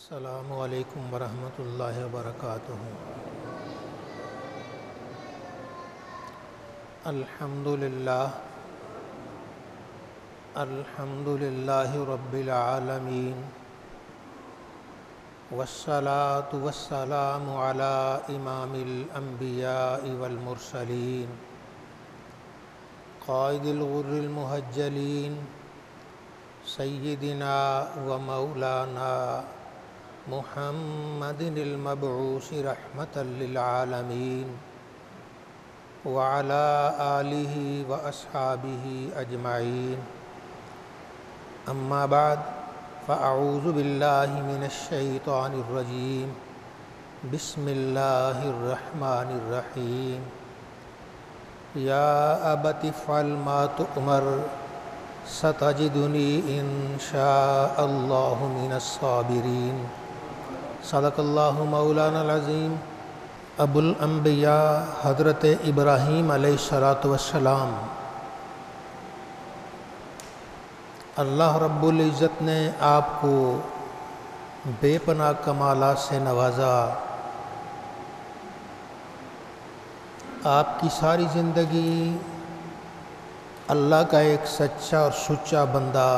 السلام علیکم ورحمۃ اللہ وبرکاتہ۔ الحمد للہ رب العالمین، والصلاة والسلام علی امام الانبیاء والمرسلین، قائد الغر المحجلین، سیدنا و مولانا محمد المبعوث رحمة للعالمین، وعلى آلہ واصحابہ اجمعین۔ اما بعد فاعوذ باللہ من الشیطان الرجیم، بسم اللہ الرحمن الرحیم۔ یا ابت افعل ما تؤمر ستجدنی ان شاء اللہ من الصابرین۔ صدق اللہ مولانا العظیم۔ ابو الانبیاء حضرت ابراہیم علیہ السلام، اللہ رب العزت نے آپ کو بے پناہ کمالات سے نوازا۔ آپ کی ساری زندگی اللہ کا ایک سچا اور سچا بندہ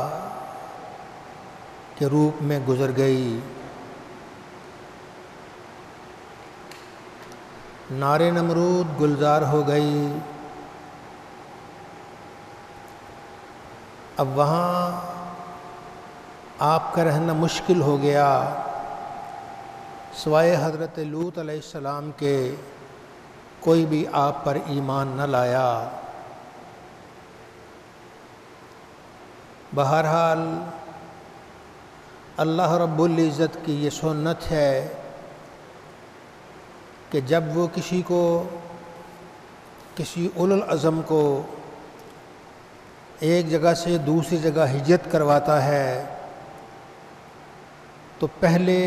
کے روپ میں گزر گئی۔ نار نمرود گلزار ہو گئی۔ اب وہاں آپ کا رہنا مشکل ہو گیا، سوائے حضرت لوط علیہ السلام کے کوئی بھی آپ پر ایمان نہ لایا۔ بہرحال اللہ رب العزت کی یہ سنت ہے کہ جب وہ کسی اولو العزم کو ایک جگہ سے دوسری جگہ ہجرت کرواتا ہے تو پہلے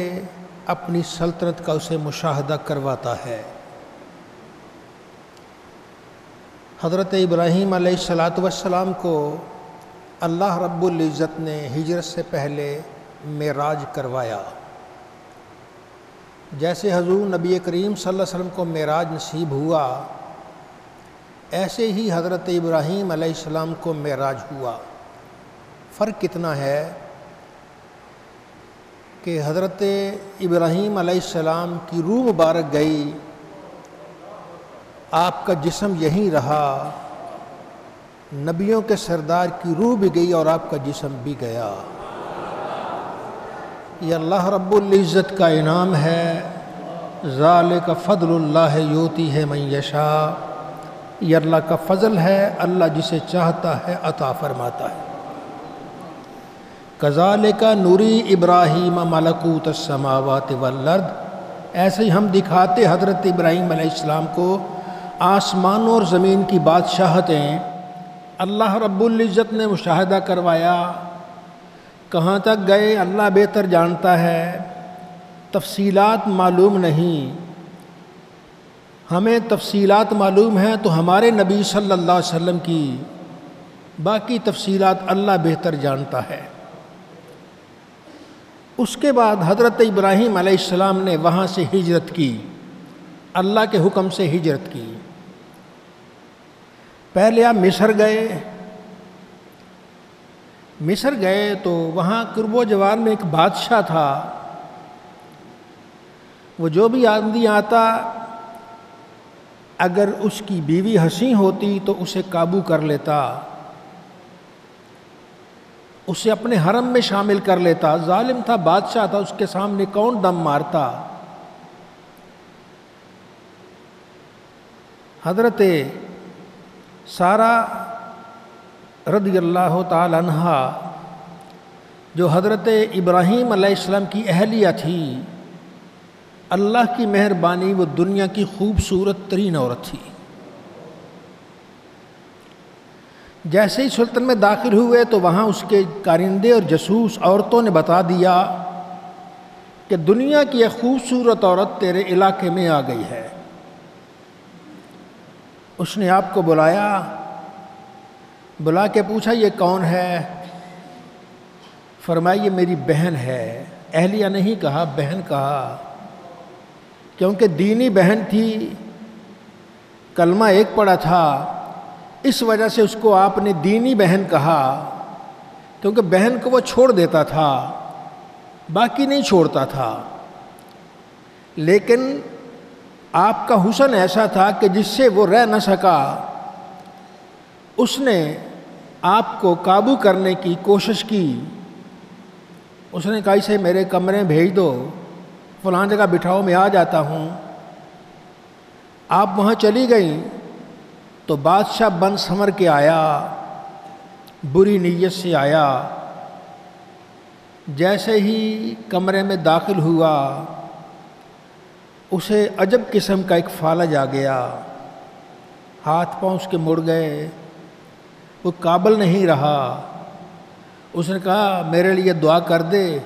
اپنی سلطنت کا اسے مشاہدہ کرواتا ہے۔ حضرت ابراہیم علیہ السلام کو اللہ رب العزت نے ہجرت سے پہلے معراج کروایا۔ جیسے حضور نبی کریم صلی اللہ علیہ وسلم کو معراج نصیب ہوا، ایسے ہی حضرت ابراہیم علیہ السلام کو معراج ہوا۔ فرق کتنا ہے کہ حضرت ابراہیم علیہ السلام کی روح مبارک گئی، آپ کا جسم یہیں رہا۔ نبیوں کے سردار کی روح بھی گئی اور آپ کا جسم بھی گیا۔ یہ اللہ رب العزت کا انعام ہے۔ ذالک فضل اللہ یؤتیہ من یشاء، یہ اللہ کا فضل ہے، اللہ جسے چاہتا ہے عطا فرماتا ہے۔ کذالک نوری ابراہیم ملکوت السماوات والارض، ایسے ہی ہم دکھاتے حضرت ابراہیم علیہ السلام کو آسمانوں اور زمین کی بادشاہتیں۔ اللہ رب العزت نے مشاہدہ کروایا، کہاں تک گئے اللہ بہتر جانتا ہے، تفصیلات معلوم نہیں۔ ہمیں تفصیلات معلوم ہیں تو ہمارے نبی صلی اللہ علیہ وسلم کی باقی تفصیلات اللہ بہتر جانتا ہے۔ اس کے بعد حضرت ابراہیم علیہ السلام نے وہاں سے ہجرت کی، اللہ کے حکم سے ہجرت کی۔ پہلے آپ مصر گئے تو وہاں قرب و جوار میں ایک بادشاہ تھا۔ وہ جو بھی آدمی آتا، اگر اس کی بیوی حسین ہوتی تو اسے قابو کر لیتا، اسے اپنے حرم میں شامل کر لیتا۔ ظالم تھا، بادشاہ تھا، اس کے سامنے کون دم مارتا۔ حضرت سارہ رضی اللہ تعالی عنہا، جو حضرت ابراہیم علیہ السلام کی اہلیہ تھی، اللہ کی مہربانی وہ دنیا کی خوبصورت ترین عورت تھی۔ جیسے ہی سلطنت میں داخل ہوئے تو وہاں اس کے کارندے اور جاسوس عورتوں نے بتا دیا کہ دنیا کی ایک خوبصورت عورت تیرے علاقے میں آ گئی ہے۔ اس نے آپ کو بلا کے پوچھا یہ کون ہے؟ فرمایا یہ میری بہن ہے، اہلیہ نہیں کہا، بہن کہا، کیونکہ دینی بہن تھی، کلمہ ایک پڑھا تھا، اس وجہ سے اس کو آپ نے دینی بہن کہا، کیونکہ بہن کو وہ چھوڑ دیتا تھا، باقی نہیں چھوڑتا تھا۔ لیکن آپ کا حسن ایسا تھا کہ جس سے وہ رہ نہ سکا، اس نے آپ کو قابو کرنے کی کوشش کی۔ اس نے کہا اسے میرے کمرے میں بھیج دو، فلاں جگہ بٹھاؤ، میں آ جاتا ہوں۔ آپ وہاں چلی گئیں تو بادشاہ بن سنور کے آیا، بری نیت سے آیا۔ جیسے ہی کمرے میں داخل ہوا، اسے عجب قسم کا ایک فالج آ گیا، ہاتھ پاؤں اس کے مڑ گئے، وہ قابل نہیں رہا۔ اس نے کہا میرے لیے دعا کر دے،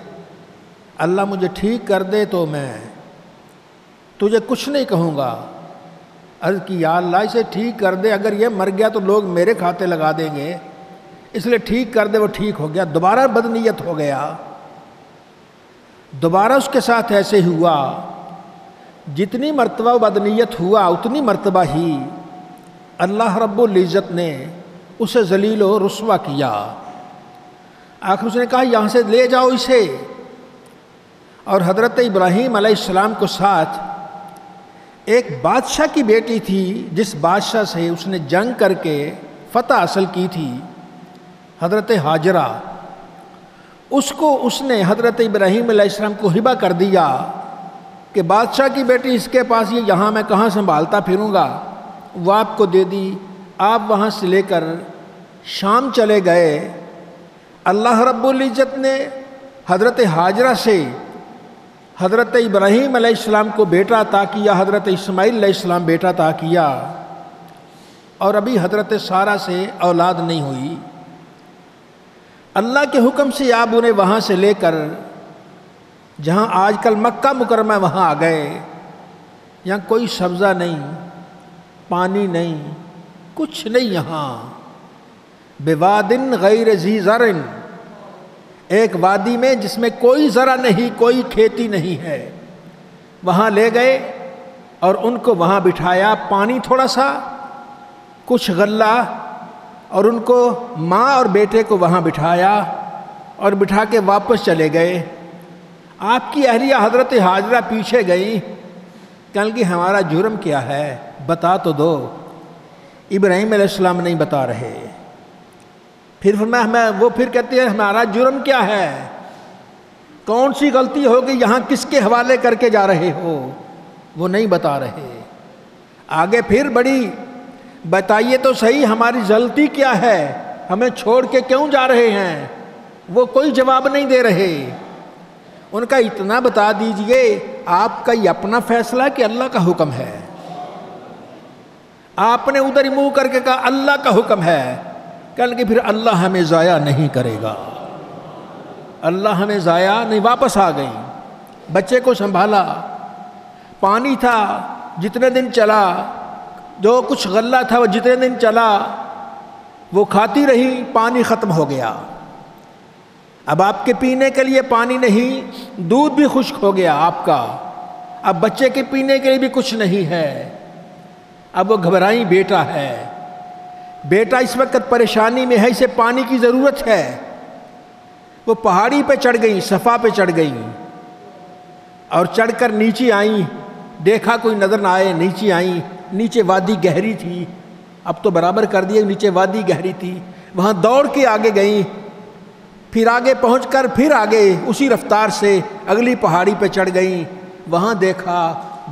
اللہ مجھے ٹھیک کر دے تو میں تجھے کچھ نہیں کہوں گا۔ عرض کی یا اللہ اسے ٹھیک کر دے، اگر یہ مر گیا تو لوگ میرے کھاتے لگا دیں گے، اس لیے ٹھیک کر دے۔ وہ ٹھیک ہو گیا، دوبارہ بدنیت ہو گیا، دوبارہ اس کے ساتھ ایسے ہوا۔ جتنی مرتبہ بدنیت ہوا اتنی مرتبہ ہی اللہ رب العزت نے اسے ذلیل و رسوا کیا۔ آخر اس نے کہا یہاں سے لے جاؤ اسے، اور حضرت ابراہیم علیہ السلام کو ساتھ ایک بادشاہ کی بیٹی تھی، جس بادشاہ سے اس نے جنگ کر کے فتح حاصل کی تھی، حضرت ہاجرہ، اس کو اس نے حضرت ابراہیم علیہ السلام کو ہبہ کر دیا کہ بادشاہ کی بیٹی اس کے پاس، یہ یہاں میں کہاں سنبھالتا پھروں گا۔ وہ آپ کو دے دی۔ آپ وہاں سے لے کر شام چلے گئے۔ اللہ رب العزت نے حضرت ہاجرہ سے حضرت ابراہیم علیہ السلام کو بیٹا عطا کیا، حضرت اسماعیل علیہ السلام بیٹا عطا کیا، اور ابھی حضرت سارہ سے اولاد نہیں ہوئی۔ اللہ کے حکم سے آپ انہیں وہاں سے لے کر جہاں آج کل مکہ مکرمہ وہاں آ گئے۔ یہاں کوئی سبزہ نہیں، پانی نہیں، کچھ نہیں، یہاں بوادن غیر ذی زرع، ایک وادی میں جس میں کوئی زرع نہیں، کوئی کھیتی نہیں ہے۔ وہاں لے گئے اور ان کو وہاں بٹھایا، پانی تھوڑا سا، کچھ غلہ، اور ان کو ماں اور بیٹے کو وہاں بٹھایا اور بٹھا کے واپس چلے گئے۔ آپ کی اہلیہ حضرت ہاجرہ پیچھے گئی، کہنے لگی ہمارا جرم کیا ہے، بتا تو دو۔ ابراہیم علیہ السلام نہیں بتا رہے۔ پھر وہ پھر کہتے ہیں ہمارا جرم کیا ہے، کون سی غلطی ہوگی، یہاں کس کے حوالے کر کے جا رہے ہو، وہ نہیں بتا رہے۔ آگے پھر بڑی بتائیے تو صحیح ہماری غلطی کیا ہے، ہمیں چھوڑ کے کیوں جا رہے ہیں، وہ کوئی جواب نہیں دے رہے۔ ان کا اتنا بتا دیجئے آپ کا یہ اپنا فیصلہ کہ اللہ کا حکم ہے۔ آپ نے ادھر ہی منہ کر کے کہا اللہ کا حکم ہے، کہنے کہ پھر اللہ ہمیں ضائع نہیں کرے گا، اللہ ہمیں ضائع نہیں۔ واپس آ گئی، بچے کو سنبھالا، پانی تھا جتنے دن چلا، جو کچھ غلہ تھا وہ جتنے دن چلا وہ کھاتی رہی، پانی ختم ہو گیا۔ اب آپ کے پینے کے لیے پانی نہیں، دودھ بھی خشک ہو گیا آپ کا، اب بچے کے پینے کے لیے بھی کچھ نہیں ہے۔ اب وہ گھبرائی، بیٹا ہے، بیٹا اس وقت پریشانی میں ہے، اسے پانی کی ضرورت ہے۔ وہ پہاڑی پہ چڑھ گئیں، صفا پہ چڑھ گئیں، اور چڑھ کر نیچے آئیں، دیکھا کوئی نظر نہ آئے، نیچے آئیں، نیچے وادی گہری تھی، اب تو برابر کر دیے، نیچے وادی گہری تھی، وہاں دوڑ کے آگے گئیں، پھر آگے پہنچ کر پھر آگے اسی رفتار سے اگلی پہاڑی پہ چڑھ گئیں، وہاں دیکھا،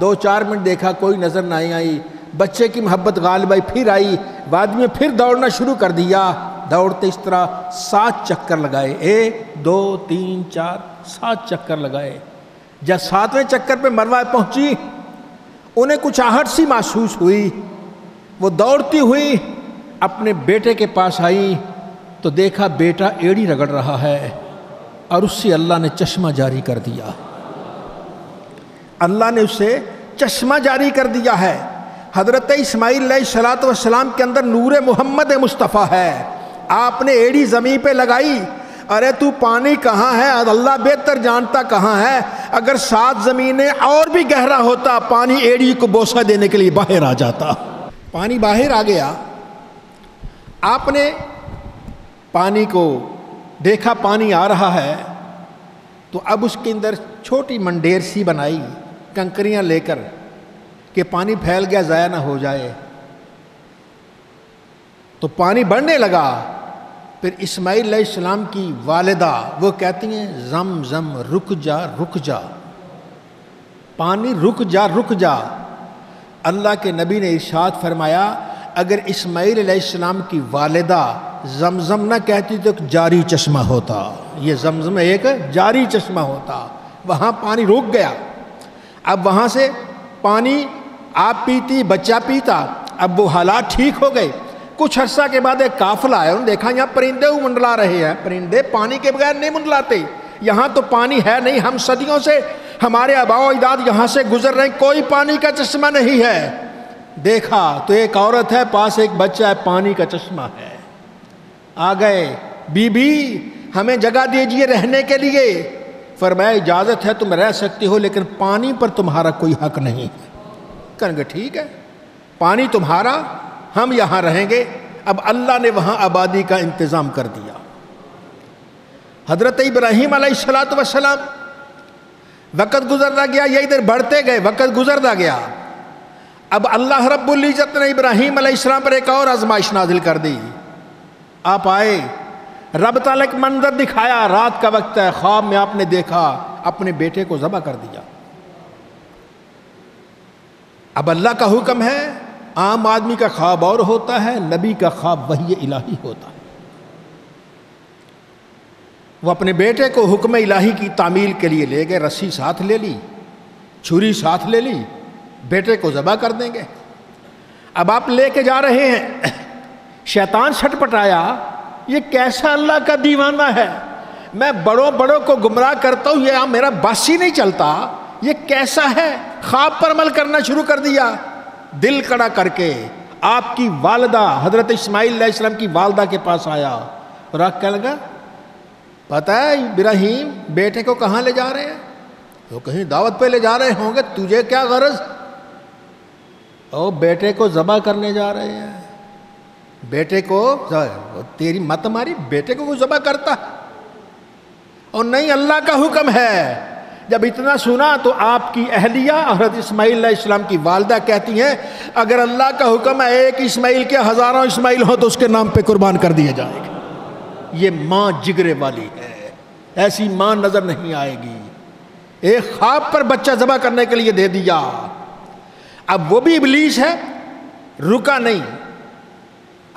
2-4 منٹ دیکھا، کوئی نظر نہ آئی، بچے کی محبت غالب آئی، پھر آئی وادی میں، پھر دوڑنا شروع کر دیا۔ دوڑتے اس طرح 7 چکر لگائے، 1 2 3 4 7 چکر لگائے۔ جب 7ویں چکر پہ مروہ پہنچی، انہیں کچھ آہٹ سی محسوس ہوئی، وہ دوڑتی ہوئی اپنے بیٹے کے پاس آئی تو دیکھا بیٹا ایڑی رگڑ رہا ہے، اور اس سے اللہ نے چشمہ جاری کر دیا، اللہ نے اسے چشمہ جاری کر دیا ہے۔ حضرت اسماعیل علیہ السلام کے اندر نور محمد مصطفیٰ ہے، آپ نے ایڑی زمین پہ لگائی ارے تو پانی کہاں ہے؟ اللہ بہتر جانتا کہاں ہے۔ اگر 7 زمینیں اور بھی گہرا ہوتا، پانی ایڑی کو بوسہ دینے کے لیے باہر آ جاتا۔ پانی باہر آ گیا، آپ نے پانی کو دیکھا، پانی آ رہا ہے، تو اب اس کے اندر چھوٹی منڈیر سی بنائی کنکریاں لے کر کہ پانی پھیل گیا ضائع نہ ہو جائے۔ تو پانی بڑھنے لگا۔ پھر اسماعیل علیہ السلام کی والدہ وہ کہتی ہیں زم زم رک جا رک جا، پانی رک جا رک جا۔ اللہ کے نبی نے ارشاد فرمایا اگر اسماعیل علیہ السلام کی والدہ زمزم نہ کہتی تو ایک جاری چشمہ ہوتا، یہ زمزم ایک جاری چشمہ ہوتا، وہاں پانی رک گیا۔ اب وہاں سے پانی آپ پیتی، بچہ پیتا، اب وہ حالات ٹھیک ہو گئے۔ کچھ عرصہ کے بعد ایک قافلہ آیا، انہوں نے دیکھا یہاں پرندے منڈلا رہے ہیں، پرندے پانی کے بغیر نہیں منڈلاتے، یہاں تو پانی ہے نہیں، ہم صدیوں سے ہمارے آباء و اجداد یہاں سے گزر رہے ہیں، کوئی پانی کا چشمہ نہیں ہے۔ دیکھا تو ایک عورت ہے، پاس ایک بچہ ہے، پانی کا چشمہ ہے۔ آ گئے، بی بی ہمیں جگہ دیجئے رہنے کے لیے۔ فرمایا اجازت ہے تم رہ سکتی ہو، لیکن پانی پر تمہارا کوئی حق نہیں ہے۔ کہیں گے ٹھیک ہے، پانی تمہارا، ہم یہاں رہیں گے۔ اب اللہ نے وہاں آبادی کا انتظام کر دیا۔ حضرت ابراہیم علیہ السلام وقت گزرتا گیا، یہ ادھر بڑھتے گئے، وقت گزرتا گیا۔ اب اللہ رب العزت نے ابراہیم علیہ السلام پر ایک اور آزمائش نازل کر دی۔ آپ آئے، رب تعالیٰ ایک منظر دکھایا، رات کا وقت ہے، خواب میں آپ نے دیکھا اپنے بیٹے کو ذبح کر دیا۔ اب اللہ کا حکم ہے، عام آدمی کا خواب اور ہوتا ہے، نبی کا خواب وحی الہی ہوتا ہے۔ وہ اپنے بیٹے کو حکم الہی کی تعمیل کے لیے لے گئے، رسی ساتھ لے لی، چھری ساتھ لے لی، بیٹے کو ذبح کر دیں گے۔ اب آپ لے کے جا رہے ہیں، شیطان چھٹ پٹایا، یہ کیسا اللہ کا دیوانہ ہے، میں بڑوں کو گمراہ کرتا ہوں، یہ میرا بس ہی نہیں چلتا، یہ کیسا ہے؟ خواب پر عمل کرنا شروع کر دیا۔ دل کڑا کر کے آپ کی والدہ حضرت اسماعیل علیہ السلام کی والدہ کے پاس آیا اور آپ کہنے لگا پتہ ہے ابراہیم بیٹے کو کہاں لے جا رہے ہیں؟ وہ کہیں دعوت پہ لے جا رہے ہوں گے، تجھے کیا غرض؟ او بیٹے کو ذبح کرنے جا رہے ہیں، بیٹے کو، تیری مت ماری، بیٹے کو ذبح کرتا؟ اور نہیں، اللہ کا حکم ہے۔ جب اتنا سنا تو آپ کی اہلیہ حضرت اسماعیل علیہ السلام کی والدہ کہتی ہیں اگر اللہ کا حکم ہے ایک اسماعیل کے ہزاروں اسماعیل ہو تو اس کے نام پہ قربان کر دیا جائے گا۔ یہ ماں جگرے والی ہے، ایسی ماں نظر نہیں آئے گی۔ ایک خواب پر بچہ ذبح کرنے کے لیے دے دیا۔ اب وہ بھی ابلیس ہے، رکا نہیں،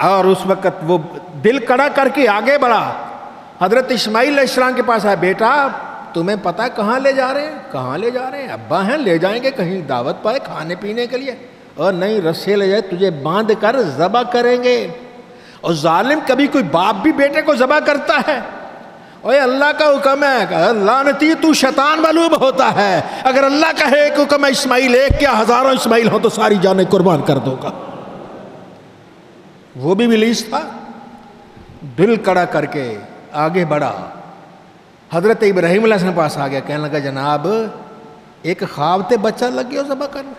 اور اس وقت وہ دل کڑا کر کے آگے بڑھا۔ حضرت اسماعیل علیہ السلام کے پاس آیا، بیٹا تمہیں پتہ کہاں لے جا رہے ہیں؟ کہاں لے جا رہے ہیں؟ ابا ہیں، لے جائیں گے کہیں دعوت پائے کھانے پینے کے لیے۔ اور نہیں، رسے لے جائے، تجھے باندھ کر ذبح کریں گے۔ اور ظالم، کبھی کوئی باپ بھی بیٹے کو ذبح کرتا ہے؟ اوے اللہ کا حکم ہے، لعنتی تو شیطان معلوم ہوتا ہے، اگر اللہ کا ہے ایک حکم ہے اسماعیل ایک کیا ہزاروں اسماعیل ہو تو ساری جانیں قربان کر دو گا۔ وہ بھی ابلیس تھا، دل کڑا کر کے آگے بڑھا۔ حضرت ابراہیم علیہ السلام پاس آ گیا، کہنے لگا جناب ایک خواب تے بچہ لگ گیا ذبح کرنا،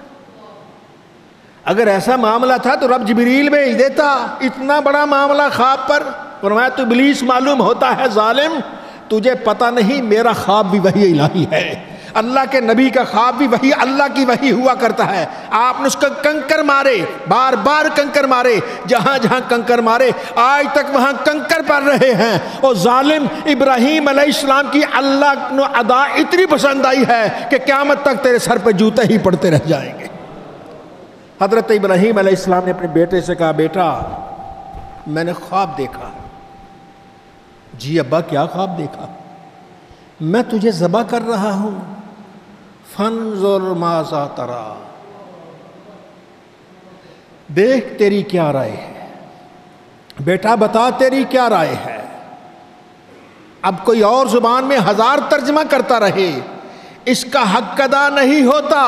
اگر ایسا معاملہ تھا تو رب جبریل بھیج دیتا، اتنا بڑا معاملہ خواب پر۔ فرمایا تو ابلیس معلوم ہوتا ہے ظالم، تجھے پتہ نہیں میرا خواب بھی وحی الہی ہے، اللہ کے نبی کا خواب بھی وحی اللہ کی وحی ہوا کرتا ہے۔ آپ نے اس کا کنکر مارے، بار بار کنکر مارے، جہاں جہاں کنکر مارے آج تک وہاں کنکر پڑ رہے ہیں۔ اور ظالم ابراہیم علیہ السلام کی اللہ نے ادا اتنی پسند آئی ہے کہ قیامت تک تیرے سر پہ جوتے ہی پڑتے رہ جائیں گے۔ حضرت ابراہیم علیہ السلام نے اپنے بیٹے سے کہا بیٹا میں نے خواب دیکھا۔ جی ابا کیا خواب دیکھا؟ میں تجھے ذبح کر رہا ہوں، فانظر ماذا ترى، دیکھ تیری کیا رائے ہے، بیٹا بتا تیری کیا رائے ہے۔ اب کوئی اور زبان میں 1000 ترجمہ کرتا رہے اس کا حق ادا نہیں ہوتا۔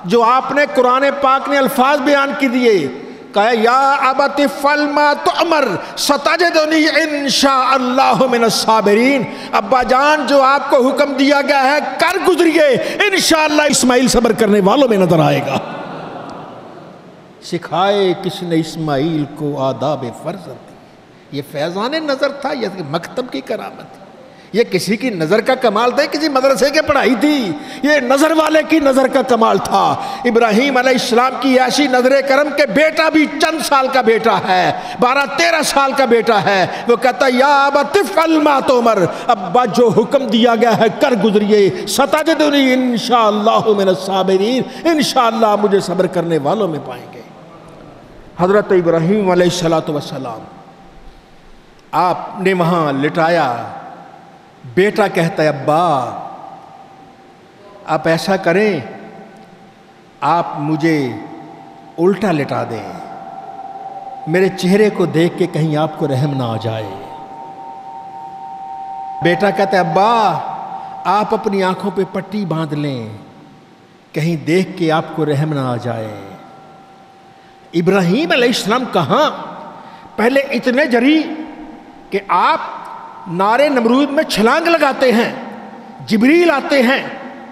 جو آپ نے قرآن پاک نے الفاظ بیان کی دیے، کہا یا ابت افعل ما تؤمر ستجدنی انشاء اللہ من الصابرین، ابا جان جو آپ کو حکم دیا گیا ہے کر گزریے، انشاءاللہ اسماعیل صبر کرنے والوں میں نظر آئے گا۔ سکھائے کس نے اسماعیل کو آداب فرزند، یہ فیضان نظر تھا، یہ مکتب کی کرامت تھی، یہ کسی کی نظر کا کمال تھا، کسی مدرسے کے پڑھائی تھی، یہ نظر والے کی نظر کا کمال تھا۔ ابراہیم علیہ السلام کی ایسی نظر کرم کہ بیٹا بھی چند سال کا بیٹا ہے، 12-13 سال کا بیٹا ہے، وہ کہتا یا ابت افعل ما تؤمر، ابا جو حکم دیا گیا ہے کر گزریے، ستجدنی انشاءاللہ من الصابرین، انشاءاللہ مجھے صبر کرنے والوں میں پائیں گے۔ حضرت ابراہیم علیہ السلام آپ نے وہاں لٹایا، بیٹا کہتا ہے ابا آپ ایسا کریں، آپ مجھے الٹا لٹا دیں، میرے چہرے کو دیکھ کے کہیں آپ کو رحم نہ آ جائے۔ بیٹا کہتا ہے ابا آپ اپنی آنکھوں پہ پٹی باندھ لیں، کہیں دیکھ کے آپ کو رحم نہ آ جائے۔ ابراہیم علیہ السلام کہاں پہلے اتنے جری کہ آپ نارے نمرود میں چھلانگ لگاتے ہیں، جبریل آتے ہیں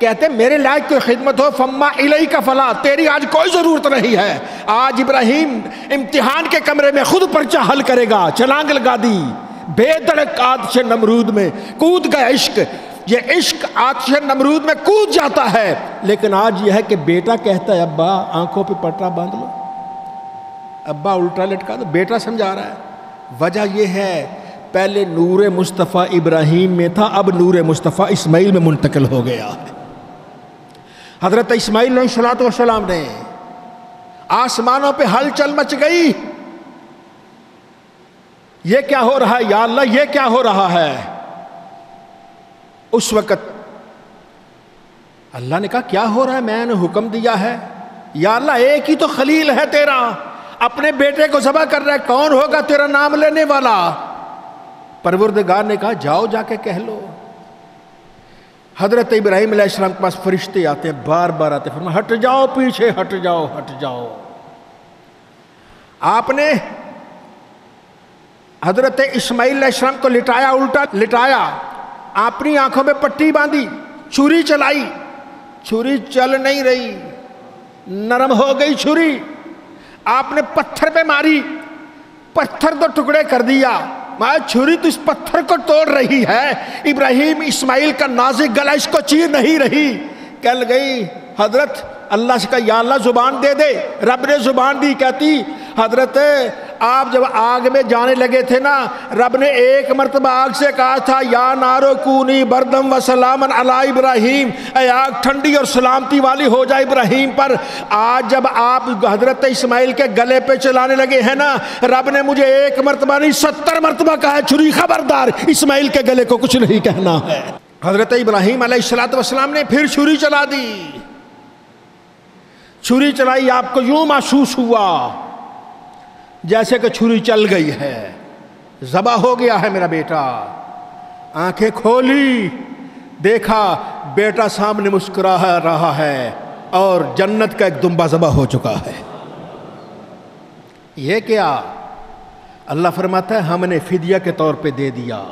کہتے ہیں میرے لائق کوئی خدمت ہو فما الیک فلا، تیری آج کوئی ضرورت نہیں ہے۔ آج ابراہیم امتحان کے کمرے میں خود پرچہ حل کرے گا، چھلانگ لگا دی، بے دڑک آتش نمرود میں کود گیا۔ عشق، یہ عشق آتش نمرود میں کود جاتا ہے، لیکن آج یہ ہے کہ بیٹا کہتا ہے ابا آنکھوں پہ پٹا باندھ لو، ابا الٹا لٹکا دو، بیٹا سمجھا رہا ہے۔ وجہ یہ ہے پہلے نور مصطفیٰ ابراہیم میں تھا، اب نور مصطفیٰ اسماعیل میں منتقل ہو گیا ہے۔ حضرت اسماعیل علیہ السلام نے آسمانوں پہ ہلچل مچ گئی، یہ کیا ہو رہا ہے یا اللہ، یہ کیا ہو رہا ہے؟ اس وقت اللہ نے کہا کیا ہو رہا ہے، میں نے حکم دیا ہے، یا اللہ ایک ہی تو خلیل ہے تیرا، اپنے بیٹے کو ذبح کر رہا ہے، کون ہوگا تیرا نام لینے والا؟ پروردگار نے کہا جاؤ جا کے کہہ لو۔ حضرت ابراہیم علیہ السلام کے پاس فرشتے آتے ہیں، بار بار آتے ہیں، فرمایا ہٹ جاؤ پیچھے، ہٹ جاؤ ہٹ جاؤ۔ آپ نے حضرت اسماعیل علیہ السلام کو لٹایا، الٹا لٹایا، اپنی آنکھوں میں پٹی باندھی، چھری چلائی، چھری چل نہیں رہی، نرم ہو گئی چھری۔ آپ نے پتھر پہ ماری، پتھر تو ٹکڑے کر دیا، چھری تو اس پتھر کو توڑ رہی ہے، ابراہیم اسماعیل کا نازک گلا اس کو چیر نہیں رہی۔ کہہ گئی حضرت اللہ سے کہا یا اللہ زبان دے دے، رب نے زبان دی، کہتی حضرت آپ جب آگ میں جانے لگے تھے نا، رب نے ایک مرتبہ آگ سے کہا تھا یا نارو کونی بردم و سلامن علی ابراہیم، اے آگ ٹھنڈی اور سلامتی والی ہو جائے ابراہیم پر۔ آج جب آپ حضرت اسماعیل کے گلے پہ چلانے لگے ہیں نا، رب نے مجھے ایک مرتبہ نہیں 70 مرتبہ کہا ہے چھری خبردار اسماعیل کے گلے کو کچھ نہیں کہنا ہے۔ حضرت ابراہیم علیہ السلام نے پھر چھری چلا دی، چھری چلائی، آپ کو یوں محسوس ہوا جیسے کہ چھری چل گئی ہے، ذبح ہو گیا ہے میرا بیٹا۔ آنکھیں کھولی، دیکھا بیٹا سامنے مسکرا رہا ہے اور جنت کا ایک دمبا ذبح ہو چکا ہے۔ یہ کیا؟ اللہ فرماتا ہے ہم نے فدیہ کے طور پہ دے دیا،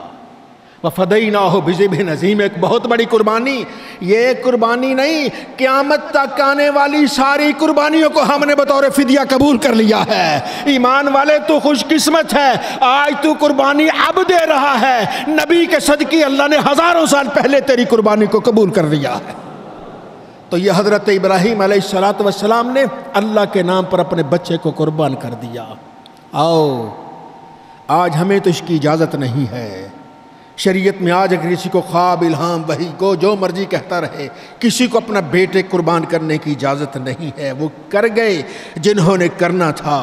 وَفَدَيْنَاهُ بِذِبْحٍ عَظِيمٍ، ایک بہت بڑی قربانی۔ یہ قربانی نہیں، قیامت تک آنے والی ساری قربانیوں کو ہم نے بطور فدیہ قبول کر لیا ہے۔ ایمان والے تو خوش قسمت ہے، آج تو قربانی اب دے رہا ہے، نبی کے صدقے اللہ نے ہزاروں سال پہلے تیری قربانی کو قبول کر لیا ہے۔ تو یہ حضرت ابراہیم علیہ السلام نے اللہ کے نام پر اپنے بچے کو قربان کر دیا۔ آؤ آج ہمیں تو اس کی اجازت نہیں ہے، شریعت میں آج اگر کسی کو خواب الہام وحی کو جو مرضی کہتا رہے، کسی کو اپنا بیٹے قربان کرنے کی اجازت نہیں ہے، وہ کر گئے جنہوں نے کرنا تھا۔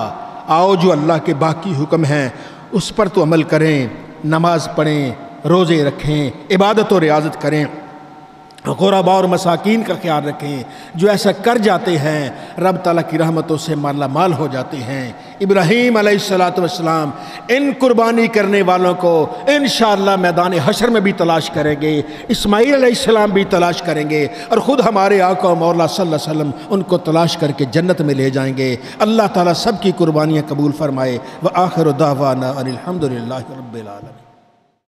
آؤ جو اللہ کے باقی حکم ہیں اس پر تو عمل کریں، نماز پڑھیں، روزے رکھیں، عبادت و ریاضت کریں۔ غرباء اور مساکین کا خیال رکھیں، جو ایسا کر جاتے ہیں رب تعالیٰ کی رحمتوں سے مالا مال ہو جاتے ہیں۔ ابراہیم علیہ السلام ان قربانی کرنے والوں کو انشاءاللہ میدان حشر میں بھی تلاش کریں گے، اسماعیل علیہ السلام بھی تلاش کریں گے، اور خود ہمارے آقا و مولا صلی اللہ علیہ وسلم ان کو تلاش کر کے جنت میں لے جائیں گے۔ اللہ تعالیٰ سب کی قربانیاں قبول فرمائے۔ وآخر دعوانا ان الحمد للہ رب العالمین۔